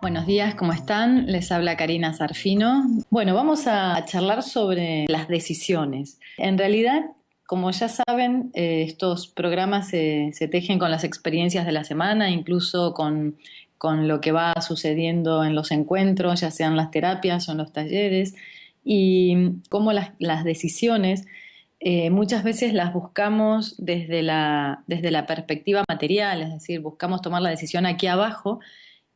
Buenos días, ¿cómo están? Les habla Karina Zarfino. Bueno, vamos a charlar sobre las decisiones. En realidad, como ya saben, estos programas se tejen con las experiencias de la semana, incluso con lo que va sucediendo en los encuentros, ya sean las terapias o en los talleres, y cómo las decisiones muchas veces las buscamos desde la perspectiva material, es decir, buscamos tomar la decisión aquí abajo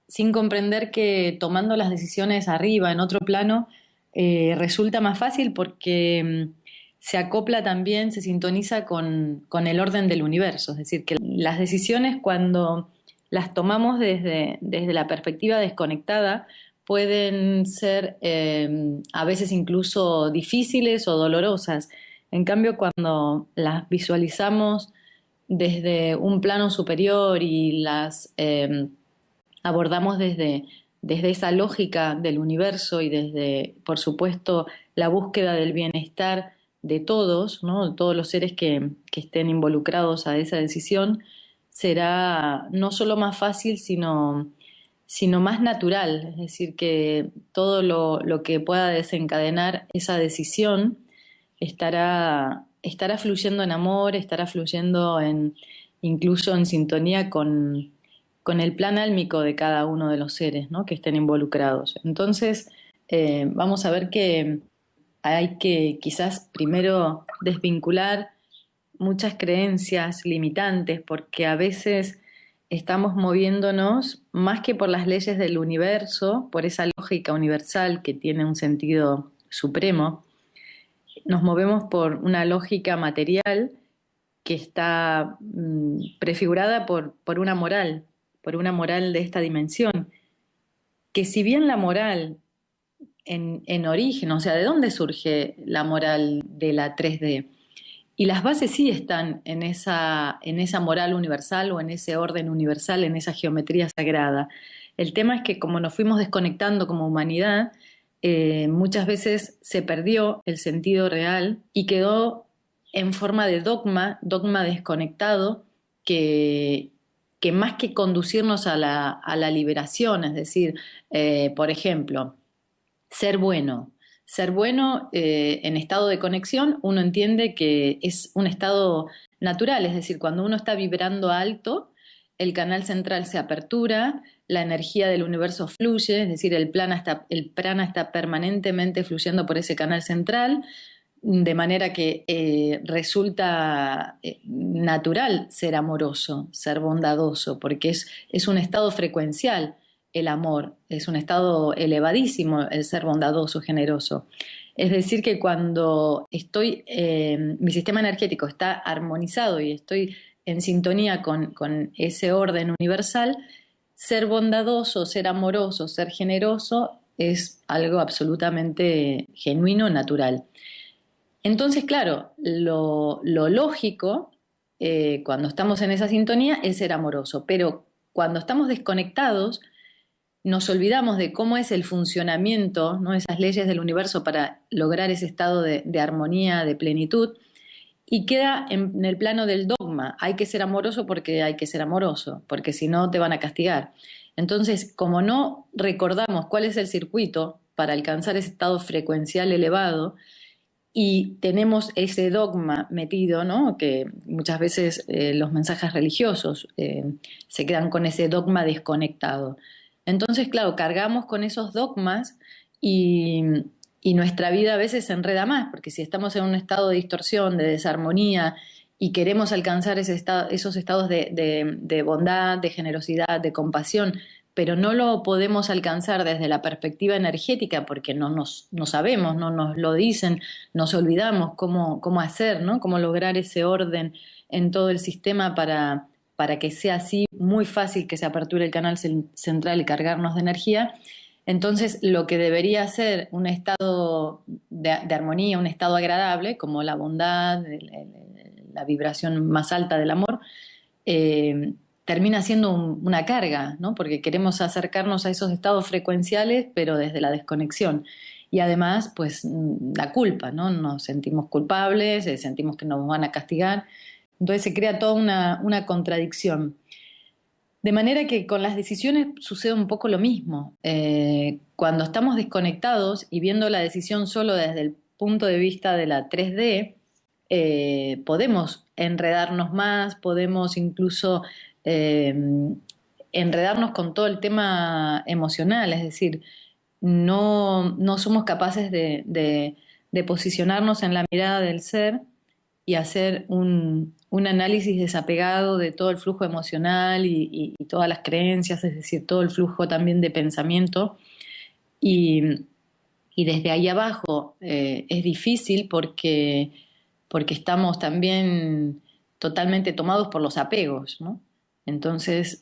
sin comprender que tomando las decisiones arriba, en otro plano, resulta más fácil porque se acopla también, se sintoniza con el orden del universo. Es decir, que las decisiones cuando las tomamos desde la perspectiva desconectada pueden ser a veces incluso difíciles o dolorosas. En cambio, cuando las visualizamos desde un plano superior y las abordamos desde esa lógica del universo y desde, por supuesto, la búsqueda del bienestar de todos, ¿no? De todos los seres que estén involucrados a esa decisión, será no solo más fácil, sino más natural. Es decir, que todo lo que pueda desencadenar esa decisión estará fluyendo en amor, estará fluyendo incluso en sintonía con el plan álmico de cada uno de los seres, ¿no? Que estén involucrados. Entonces, vamos a ver que hay que quizás primero desvincular muchas creencias limitantes, porque a veces estamos moviéndonos más que por las leyes del universo, por esa lógica universal que tiene un sentido supremo, nos movemos por una lógica material que está prefigurada por por una moral de esta dimensión, que si bien la moral en origen, o sea, ¿de dónde surge la moral de la 3D? Y las bases sí están en esa moral universal o en ese orden universal, en esa geometría sagrada. El tema es que como nos fuimos desconectando como humanidad, muchas veces se perdió el sentido real y quedó en forma de dogma desconectado, que, que más que conducirnos a la liberación, es decir, por ejemplo, ser bueno. Ser bueno en estado de conexión, uno entiende que es un estado natural, es decir, cuando uno está vibrando alto, el canal central se apertura, la energía del universo fluye, es decir, el prana está permanentemente fluyendo por ese canal central, de manera que resulta natural ser amoroso, ser bondadoso, porque es un estado frecuencial el amor, es un estado elevadísimo el ser bondadoso, generoso. Es decir, que cuando mi sistema energético está armonizado y estoy en sintonía con ese orden universal, ser bondadoso, ser amoroso, ser generoso es algo absolutamente genuino, natural. Entonces, claro, lo lógico, cuando estamos en esa sintonía, es ser amoroso, pero cuando estamos desconectados, nos olvidamos de cómo es el funcionamiento, ¿no? Esas leyes del universo para lograr ese estado de armonía, de plenitud, y queda en el plano del dogma. Hay que ser amoroso porque hay que ser amoroso, porque si no te van a castigar. Entonces, como no recordamos cuál es el circuito para alcanzar ese estado frecuencial elevado, y tenemos ese dogma metido, ¿no? Que muchas veces los mensajes religiosos se quedan con ese dogma desconectado. Entonces, claro, cargamos con esos dogmas y, y nuestra vida a veces se enreda más, porque si estamos en un estado de distorsión, de desarmonía, y queremos alcanzar esos estados de bondad, de generosidad, de compasión, pero no lo podemos alcanzar desde la perspectiva energética porque no sabemos, no nos lo dicen, nos olvidamos cómo hacer, ¿no? Cómo lograr ese orden en todo el sistema para que sea así muy fácil que se aperture el canal central y cargarnos de energía. Entonces, lo que debería ser un estado de armonía, un estado agradable, como la bondad, la vibración más alta del amor, eh, termina siendo una carga, ¿no? Porque queremos acercarnos a esos estados frecuenciales, pero desde la desconexión. Y además, pues, la culpa, ¿no? Nos sentimos culpables, sentimos que nos van a castigar. Entonces se crea toda una contradicción. De manera que con las decisiones sucede un poco lo mismo. Cuando estamos desconectados y viendo la decisión solo desde el punto de vista de la 3D, podemos enredarnos más, podemos incluso eh, enredarnos con todo el tema emocional, es decir, no somos capaces de posicionarnos en la mirada del ser y hacer un análisis desapegado de todo el flujo emocional y todas las creencias, es decir, todo el flujo también de pensamiento. Y, y desde ahí abajo es difícil porque estamos también totalmente tomados por los apegos, ¿no? Entonces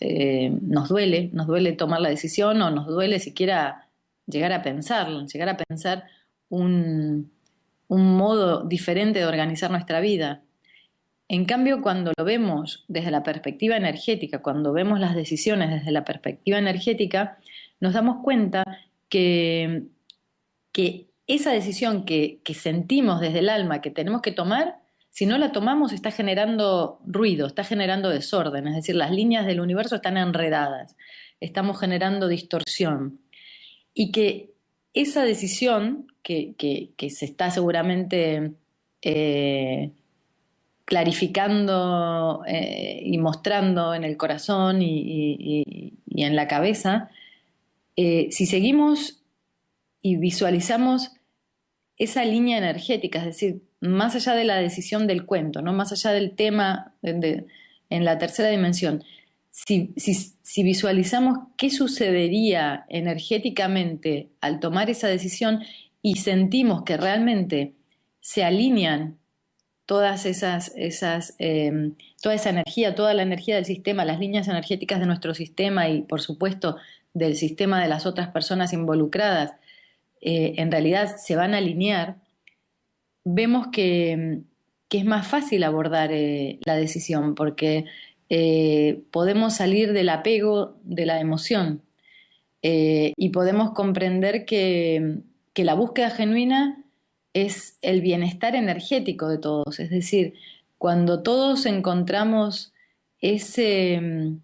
nos duele tomar la decisión o nos duele siquiera llegar a pensar un, un modo diferente de organizar nuestra vida. En cambio, cuando lo vemos desde la perspectiva energética, cuando vemos las decisiones desde la perspectiva energética, nos damos cuenta que, que esa decisión que sentimos desde el alma que tenemos que tomar, si no la tomamos está generando ruido, está generando desorden, es decir, las líneas del universo están enredadas, estamos generando distorsión. Y que esa decisión que se está seguramente clarificando y mostrando en el corazón y en la cabeza, si seguimos y visualizamos esa línea energética, es decir, más allá de la decisión del cuento, ¿no? Más allá del tema en la tercera dimensión, si visualizamos qué sucedería energéticamente al tomar esa decisión y sentimos que realmente se alinean toda esa energía, toda la energía del sistema, las líneas energéticas de nuestro sistema y por supuesto del sistema de las otras personas involucradas, en realidad se van a alinear, vemos que es más fácil abordar la decisión porque podemos salir del apego de la emoción y podemos comprender que la búsqueda genuina es el bienestar energético de todos, es decir, cuando todos encontramos ese,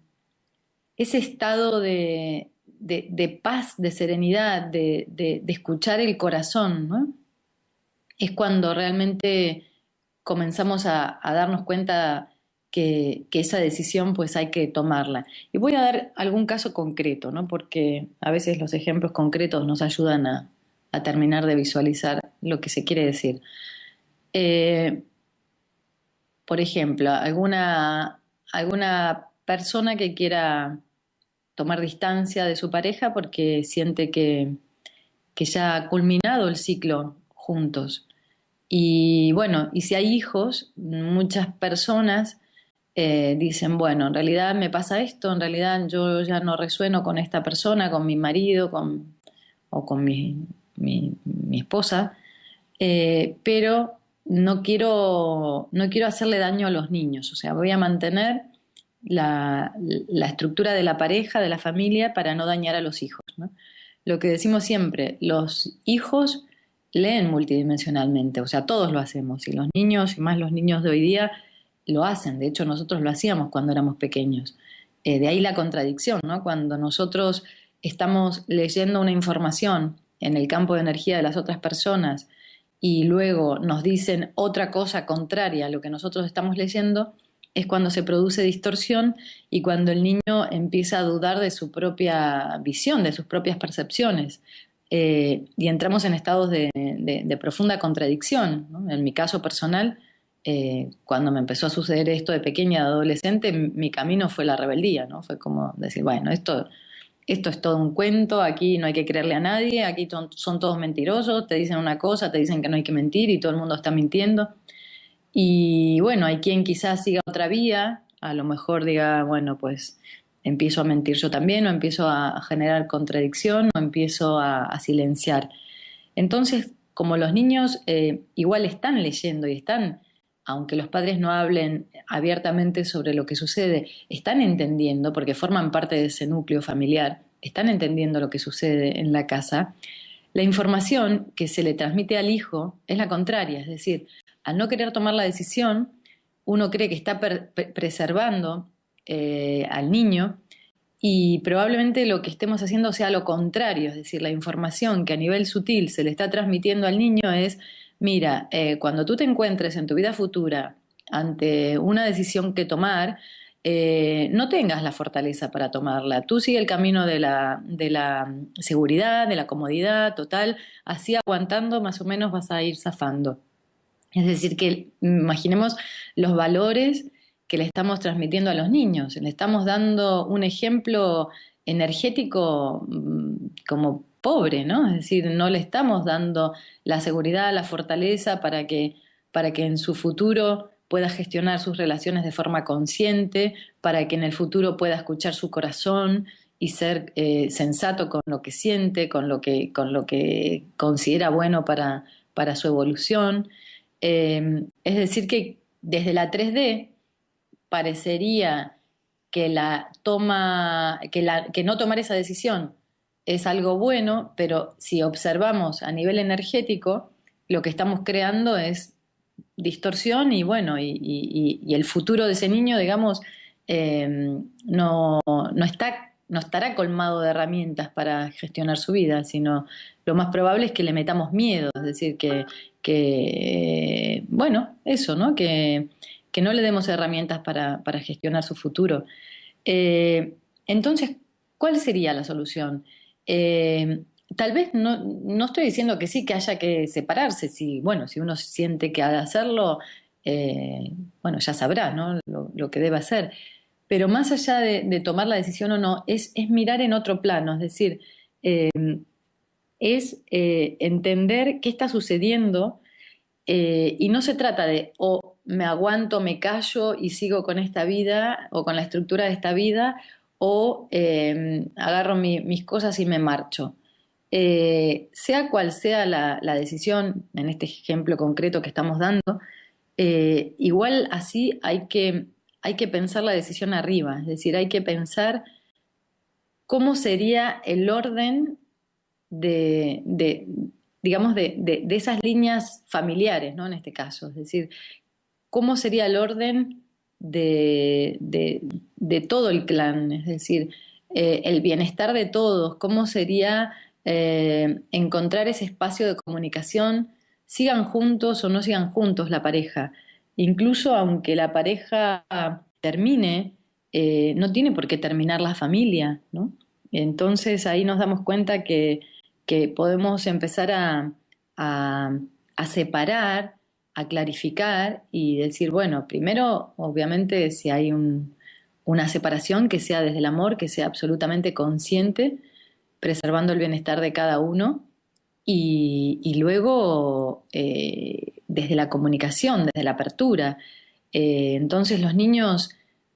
ese estado de paz, de serenidad, de escuchar el corazón, ¿no? Es cuando realmente comenzamos a darnos cuenta que esa decisión pues hay que tomarla. Y voy a dar algún caso concreto, ¿no? Porque a veces los ejemplos concretos nos ayudan a terminar de visualizar lo que se quiere decir. Eh, por ejemplo, alguna persona que quiera tomar distancia de su pareja porque siente que ya ha culminado el ciclo juntos. Y bueno, y si hay hijos, muchas personas dicen, bueno, en realidad me pasa esto, en realidad yo ya no resueno con esta persona, con mi marido, o con mi esposa, pero no quiero hacerle daño a los niños, o sea, voy a mantener la estructura de la pareja, de la familia, para no dañar a los hijos, ¿no? Lo que decimos siempre, los hijos leen multidimensionalmente, o sea, todos lo hacemos, y los niños, y más los niños de hoy día, lo hacen, de hecho nosotros lo hacíamos cuando éramos pequeños. De ahí la contradicción, ¿no? Cuando nosotros estamos leyendo una información en el campo de energía de las otras personas y luego nos dicen otra cosa contraria a lo que nosotros estamos leyendo, es cuando se produce distorsión y cuando el niño empieza a dudar de su propia visión, de sus propias percepciones. Y entramos en estados de profunda contradicción, ¿no? En mi caso personal, cuando me empezó a suceder esto de pequeña, de adolescente, mi camino fue la rebeldía, ¿no? Fue como decir, bueno, esto es todo un cuento, aquí no hay que creerle a nadie, aquí son todos mentirosos, te dicen una cosa, te dicen que no hay que mentir y todo el mundo está mintiendo. Y bueno, hay quien quizás siga otra vía, a lo mejor diga, bueno, pues empiezo a mentir yo también, o empiezo a generar contradicción, o empiezo a silenciar. Entonces, como los niños igual están leyendo y están, aunque los padres no hablen abiertamente sobre lo que sucede, están entendiendo, porque forman parte de ese núcleo familiar, están entendiendo lo que sucede en la casa, la información que se le transmite al hijo es la contraria, es decir, al no querer tomar la decisión, uno cree que está preservando al niño y probablemente lo que estemos haciendo sea lo contrario, es decir, la información que a nivel sutil se le está transmitiendo al niño es, mira, cuando tú te encuentres en tu vida futura ante una decisión que tomar, no tengas la fortaleza para tomarla. Tú sigue el camino de la seguridad, de la comodidad total, así aguantando más o menos vas a ir zafando. Es decir, que imaginemos los valores que le estamos transmitiendo a los niños. Le estamos dando un ejemplo energético como pobre, ¿no? Es decir, no le estamos dando la seguridad, la fortaleza para que en su futuro pueda gestionar sus relaciones de forma consciente, para que en el futuro pueda escuchar su corazón y ser sensato con lo que siente, con lo que considera bueno para su evolución. Es decir, que desde la 3D parecería que que no tomar esa decisión es algo bueno, pero si observamos a nivel energético, lo que estamos creando es distorsión y bueno, y el futuro de ese niño, digamos, no estará colmado de herramientas para gestionar su vida, sino lo más probable es que le metamos miedo, es decir, bueno, eso, ¿no? Que no le demos herramientas para gestionar su futuro. Entonces, ¿cuál sería la solución? Tal vez no estoy diciendo que sí, que haya que separarse. Si, bueno, si uno siente que ha de hacerlo, bueno, ya sabrá, ¿no? Lo que debe hacer. Pero más allá de tomar la decisión o no, es mirar en otro plano, es decir, eh, es entender qué está sucediendo y no se trata de o me aguanto, me callo y sigo con esta vida o con la estructura de esta vida o agarro mis cosas y me marcho. Sea cual sea la decisión, en este ejemplo concreto que estamos dando, igual así hay que pensar la decisión arriba, es decir, hay que pensar cómo sería el orden de, digamos, de esas líneas familiares, ¿no? En este caso, es decir, cómo sería el orden de todo el clan, es decir, el bienestar de todos, cómo sería encontrar ese espacio de comunicación, sigan juntos o no sigan juntos la pareja. Incluso aunque la pareja termine, no tiene por qué terminar la familia, ¿no? Entonces ahí nos damos cuenta que podemos empezar a, a separar, a clarificar y decir, bueno, primero, obviamente, si hay una separación que sea desde el amor, que sea absolutamente consciente, preservando el bienestar de cada uno, y luego desde la comunicación, desde la apertura. Entonces los niños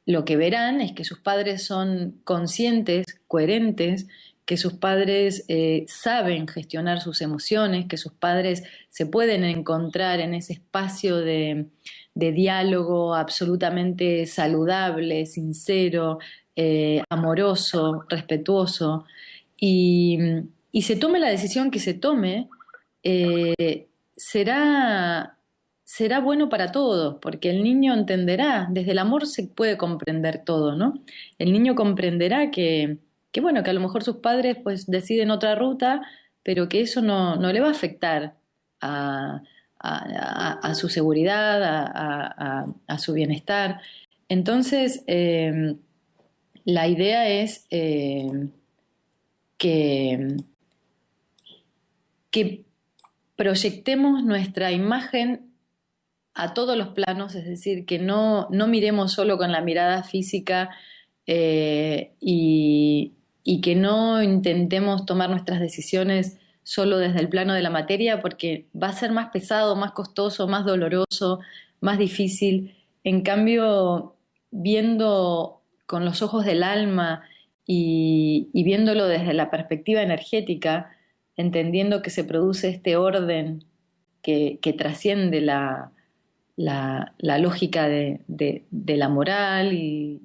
lo que verán es que sus padres son conscientes, coherentes, que sus padres saben gestionar sus emociones, que sus padres se pueden encontrar en ese espacio de diálogo absolutamente saludable, sincero, amoroso, respetuoso. Y, y se tome la decisión que se tome, será, será bueno para todos, porque el niño entenderá, desde el amor se puede comprender todo, ¿no? El niño comprenderá que bueno, que a lo mejor sus padres pues deciden otra ruta, pero que eso no le va a afectar a, a su seguridad, a su bienestar. Entonces, la idea es que, que proyectemos nuestra imagen a todos los planos, es decir, que no miremos solo con la mirada física y que no intentemos tomar nuestras decisiones solo desde el plano de la materia, porque va a ser más pesado, más costoso, más doloroso, más difícil. En cambio, viendo con los ojos del alma y viéndolo desde la perspectiva energética, entendiendo que se produce este orden que trasciende la lógica de la moral y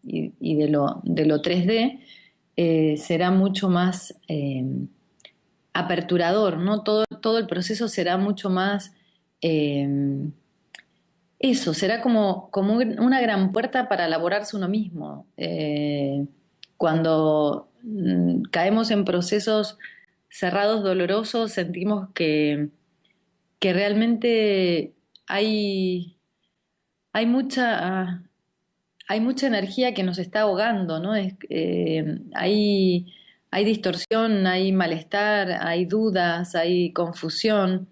de lo 3D, será mucho más aperturador, ¿no? Todo el proceso será mucho más eh, eso, será como una gran puerta para elaborarse uno mismo. Cuando caemos en procesos cerrados, dolorosos, sentimos que realmente hay, hay mucha, hay mucha energía que nos está ahogando, ¿no? Hay distorsión, hay malestar, hay dudas, hay confusión.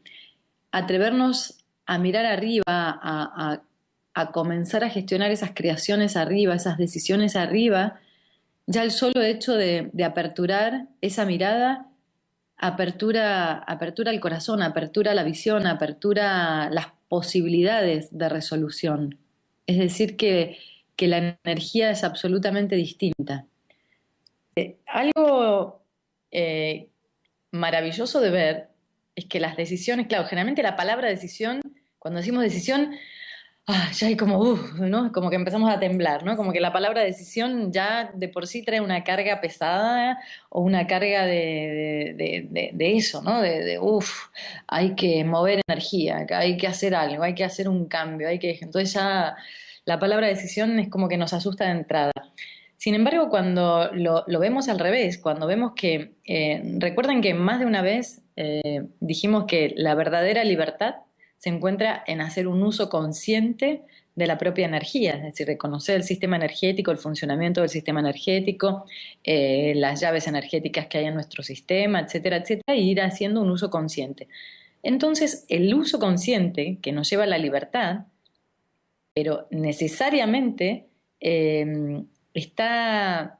Atrevernos a mirar arriba, a comenzar a gestionar esas creaciones arriba, esas decisiones arriba, ya el solo hecho de aperturar esa mirada, apertura al corazón, apertura a la visión, apertura a las posibilidades de resolución. Es decir, que la energía es absolutamente distinta. Algo eh, maravilloso de ver es que las decisiones, claro, generalmente la palabra decisión, cuando decimos decisión, ya hay como, ¿no? Como que empezamos a temblar, ¿no? Como que la palabra decisión ya de por sí trae una carga pesada o una carga de eso, ¿no? Hay que mover energía, hay que hacer algo, hay que hacer un cambio, Entonces ya la palabra decisión es como que nos asusta de entrada. Sin embargo, cuando lo vemos al revés, cuando vemos que, recuerden que más de una vez dijimos que la verdadera libertad se encuentra en hacer un uso consciente de la propia energía, es decir, reconocer el sistema energético, el funcionamiento del sistema energético, las llaves energéticas que hay en nuestro sistema, etcétera, y ir haciendo un uso consciente. Entonces, el uso consciente que nos lleva a la libertad, pero necesariamente está,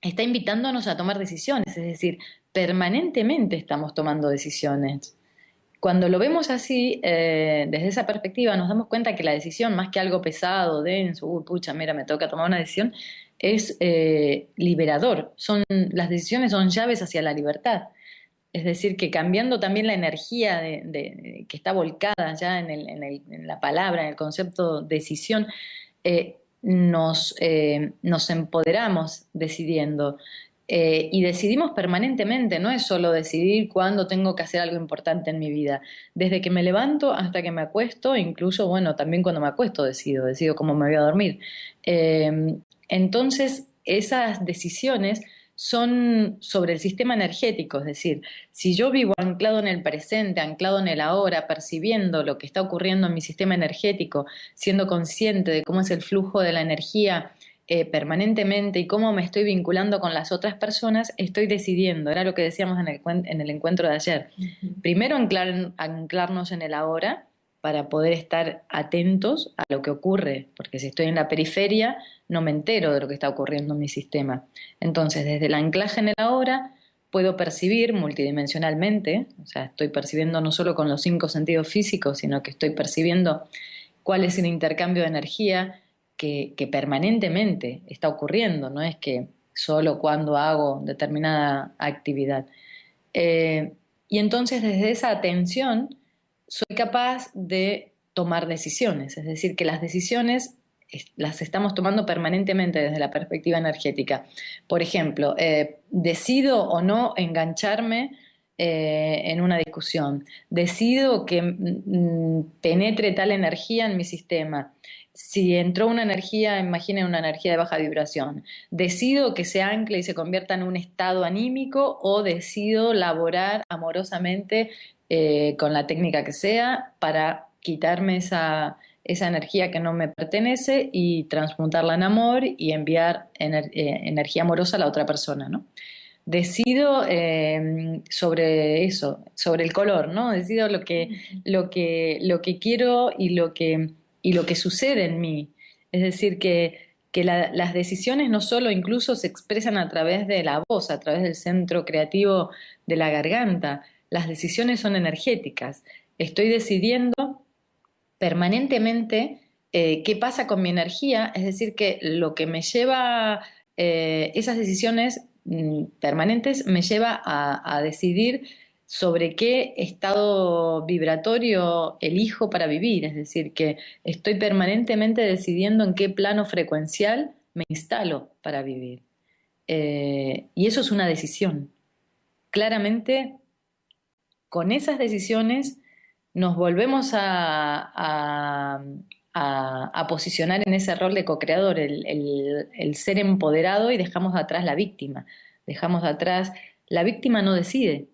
está invitándonos a tomar decisiones, es decir, permanentemente estamos tomando decisiones. Cuando lo vemos así, desde esa perspectiva, nos damos cuenta que la decisión, más que algo pesado, denso, pucha, mira, me toca tomar una decisión, es liberador. Las decisiones son llaves hacia la libertad. Es decir, que cambiando también la energía que está volcada ya en la palabra, en el concepto decisión, nos empoderamos decidiendo. Y decidimos permanentemente, no es solo decidir cuándo tengo que hacer algo importante en mi vida. Desde que me levanto hasta que me acuesto, incluso, bueno, también cuando me acuesto decido cómo me voy a dormir. Entonces, esas decisiones son sobre el sistema energético, es decir, si yo vivo anclado en el presente, anclado en el ahora, percibiendo lo que está ocurriendo en mi sistema energético, siendo consciente de cómo es el flujo de la energía permanentemente y cómo me estoy vinculando con las otras personas, estoy decidiendo, era lo que decíamos en el encuentro de ayer. Primero anclarnos en el ahora para poder estar atentos a lo que ocurre, porque si estoy en la periferia no me entero de lo que está ocurriendo en mi sistema. Entonces, desde el anclaje en el ahora, puedo percibir multidimensionalmente, o sea, estoy percibiendo no solo con los 5 sentidos físicos, sino que estoy percibiendo cuál es el intercambio de energía que permanentemente está ocurriendo, no es que solo cuando hago determinada actividad. Y entonces desde esa atención soy capaz de tomar decisiones, es decir, que las decisiones las estamos tomando permanentemente desde la perspectiva energética. Por ejemplo, decido o no engancharme en una discusión, decido que penetre tal energía en mi sistema. Si entró una energía, imaginen una energía de baja vibración, decido que se ancle y se convierta en un estado anímico o decido laborar amorosamente con la técnica que sea para quitarme esa energía que no me pertenece y transmutarla en amor y enviar energía amorosa a la otra persona, ¿no? Decido sobre eso, sobre el color, ¿no? Decido lo que quiero y lo que sucede en mí. Es decir, que las decisiones no solo incluso se expresan a través de la voz, a través del centro creativo de la garganta. Las decisiones son energéticas. Estoy decidiendo permanentemente qué pasa con mi energía, es decir, que lo que me lleva, esas decisiones permanentes me lleva a decidir sobre qué estado vibratorio elijo para vivir, es decir, que estoy permanentemente decidiendo en qué plano frecuencial me instalo para vivir. Y eso es una decisión. Claramente, con esas decisiones nos volvemos a posicionar en ese rol de co-creador, el ser empoderado, y dejamos atrás la víctima. Dejamos atrás, la víctima no decide,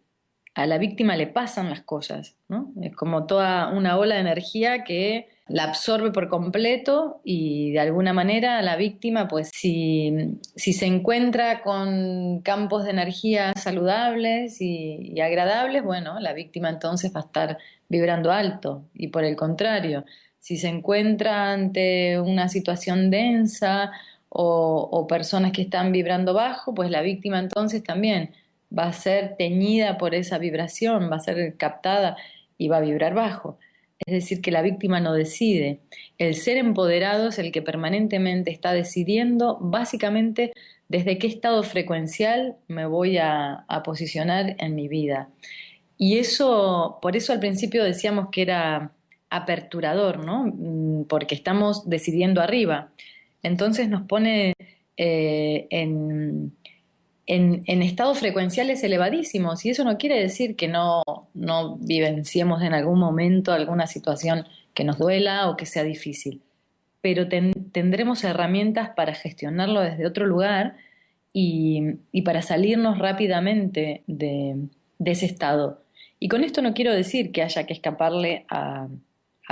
a la víctima le pasan las cosas, ¿no? Es como toda una ola de energía que la absorbe por completo y de alguna manera la víctima, pues si se encuentra con campos de energía saludables y agradables, bueno, la víctima entonces va a estar vibrando alto y por el contrario, si se encuentra ante una situación densa o personas que están vibrando bajo, pues la víctima entonces también va a ser teñida por esa vibración, va a ser captada y va a vibrar bajo. Es decir, que la víctima no decide. El ser empoderado es el que permanentemente está decidiendo básicamente desde qué estado frecuencial me voy a posicionar en mi vida. Y eso, por eso al principio decíamos que era aperturador, ¿no? Porque estamos decidiendo arriba. Entonces nos pone en estados frecuenciales elevadísimos, y eso no quiere decir que no vivenciemos en algún momento alguna situación que nos duela o que sea difícil, pero tendremos herramientas para gestionarlo desde otro lugar y para salirnos rápidamente de ese estado. Y con esto no quiero decir que haya que escaparle a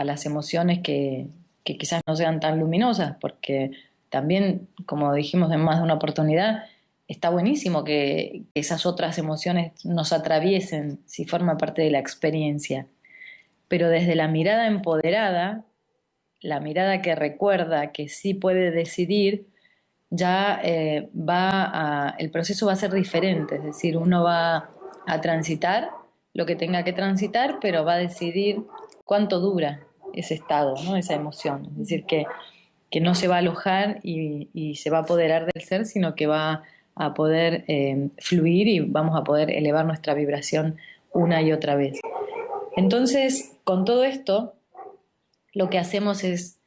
las emociones que quizás no sean tan luminosas, porque también, como dijimos en más de una oportunidad, está buenísimo que esas otras emociones nos atraviesen si forma parte de la experiencia. Pero desde la mirada empoderada, la mirada que recuerda que sí puede decidir, ya el proceso va a ser diferente, es decir, uno va a transitar lo que tenga que transitar, pero va a decidir cuánto dura ese estado, ¿no? Esa emoción. Es decir, que no se va a alojar y se va a apoderar del ser, sino que va a poder fluir y vamos a poder elevar nuestra vibración una y otra vez. Entonces, con todo esto, lo que hacemos es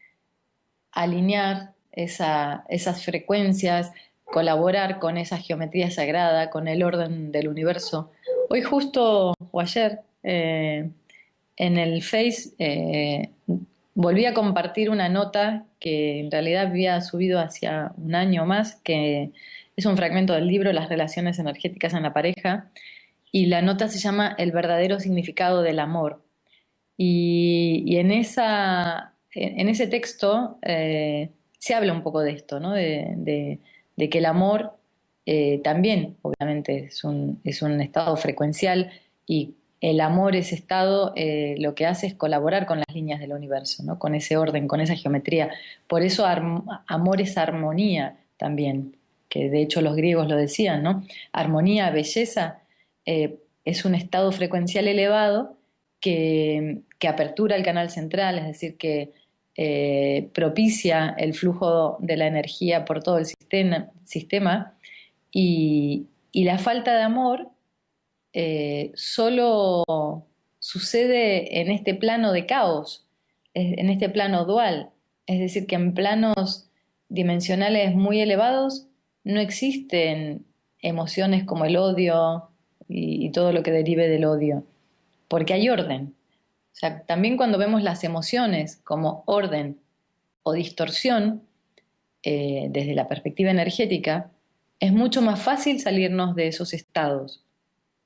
alinear esas frecuencias, colaborar con esa geometría sagrada, con el orden del universo. Hoy justo, o ayer, en el Face volví a compartir una nota que en realidad había subido hacia un año más, que es un fragmento del libro Las relaciones energéticas en la pareja, y la nota se llama El verdadero significado del amor. Y en ese texto se habla un poco de esto, ¿no? De que el amor también, obviamente, es un estado frecuencial y el amor, ese estado, lo que hace es colaborar con las líneas del universo, ¿no? Con ese orden, con esa geometría. Por eso amor es armonía también, que de hecho los griegos lo decían, ¿no? Armonía, belleza, es un estado frecuencial elevado que apertura el canal central, es decir, que propicia el flujo de la energía por todo el sistema y la falta de amor solo sucede en este plano de caos, en este plano dual, es decir, que en planos dimensionales muy elevados no existen emociones como el odio y todo lo que derive del odio, porque hay orden. O sea, también cuando vemos las emociones como orden o distorsión, desde la perspectiva energética, es mucho más fácil salirnos de esos estados,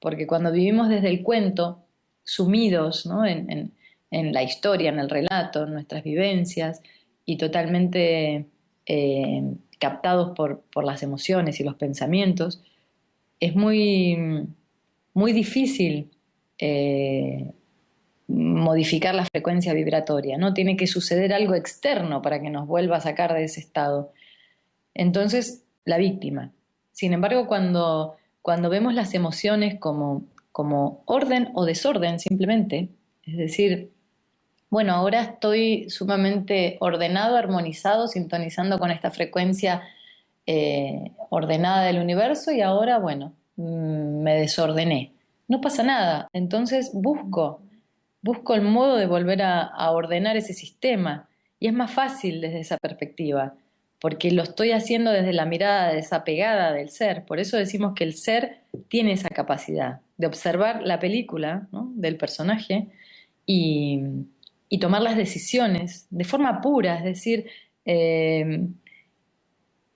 porque cuando vivimos desde el cuento, sumidos, ¿no? en la historia, en el relato, en nuestras vivencias, y totalmente captados por las emociones y los pensamientos, es muy difícil modificar la frecuencia vibratoria, ¿no? Tiene que suceder algo externo para que nos vuelva a sacar de ese estado. Entonces, la víctima. Sin embargo, cuando vemos las emociones como orden o desorden simplemente, es decir, bueno, ahora estoy sumamente ordenado, armonizado, sintonizando con esta frecuencia ordenada del universo y ahora, bueno, me desordené. No pasa nada. Entonces busco el modo de volver a ordenar ese sistema y es más fácil desde esa perspectiva, porque lo estoy haciendo desde la mirada desapegada del ser. Por eso decimos que el ser tiene esa capacidad de observar la película, ¿no? del personaje y, y tomar las decisiones de forma pura, es decir, eh,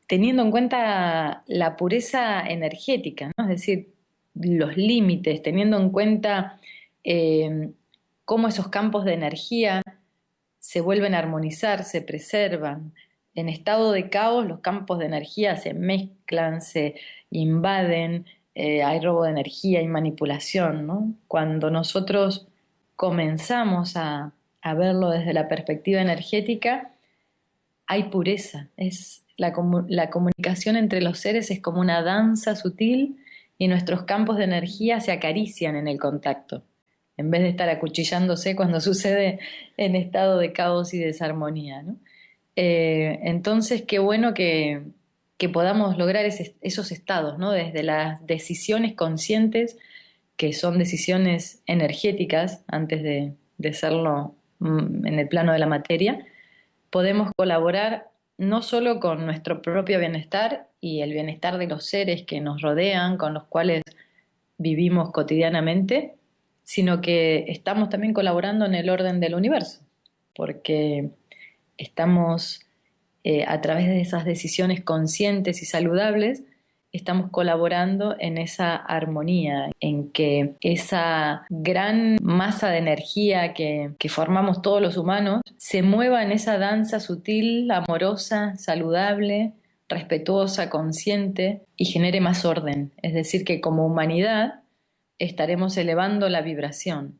teniendo en cuenta la pureza energética, ¿no? Es decir, los límites, teniendo en cuenta eh, cómo esos campos de energía se vuelven a armonizar, se preservan. En estado de caos, los campos de energía se mezclan, se invaden, hay robo de energía y manipulación, ¿no? Cuando nosotros comenzamos a verlo desde la perspectiva energética, hay pureza. La comunicación entre los seres es como una danza sutil y nuestros campos de energía se acarician en el contacto, en vez de estar acuchillándose cuando sucede en estado de caos y desarmonía, ¿no? Entonces, qué bueno que podamos lograr esos estados, ¿no? Desde las decisiones conscientes, que son decisiones energéticas, antes de serlo en el plano de la materia, podemos colaborar no solo con nuestro propio bienestar y el bienestar de los seres que nos rodean, con los cuales vivimos cotidianamente, sino que estamos también colaborando en el orden del universo, porque estamos, a través de esas decisiones conscientes y saludables, estamos colaborando en esa armonía, en que esa gran masa de energía que formamos todos los humanos se mueva en esa danza sutil, amorosa, saludable, respetuosa, consciente y genere más orden. Es decir, que como humanidad estaremos elevando la vibración.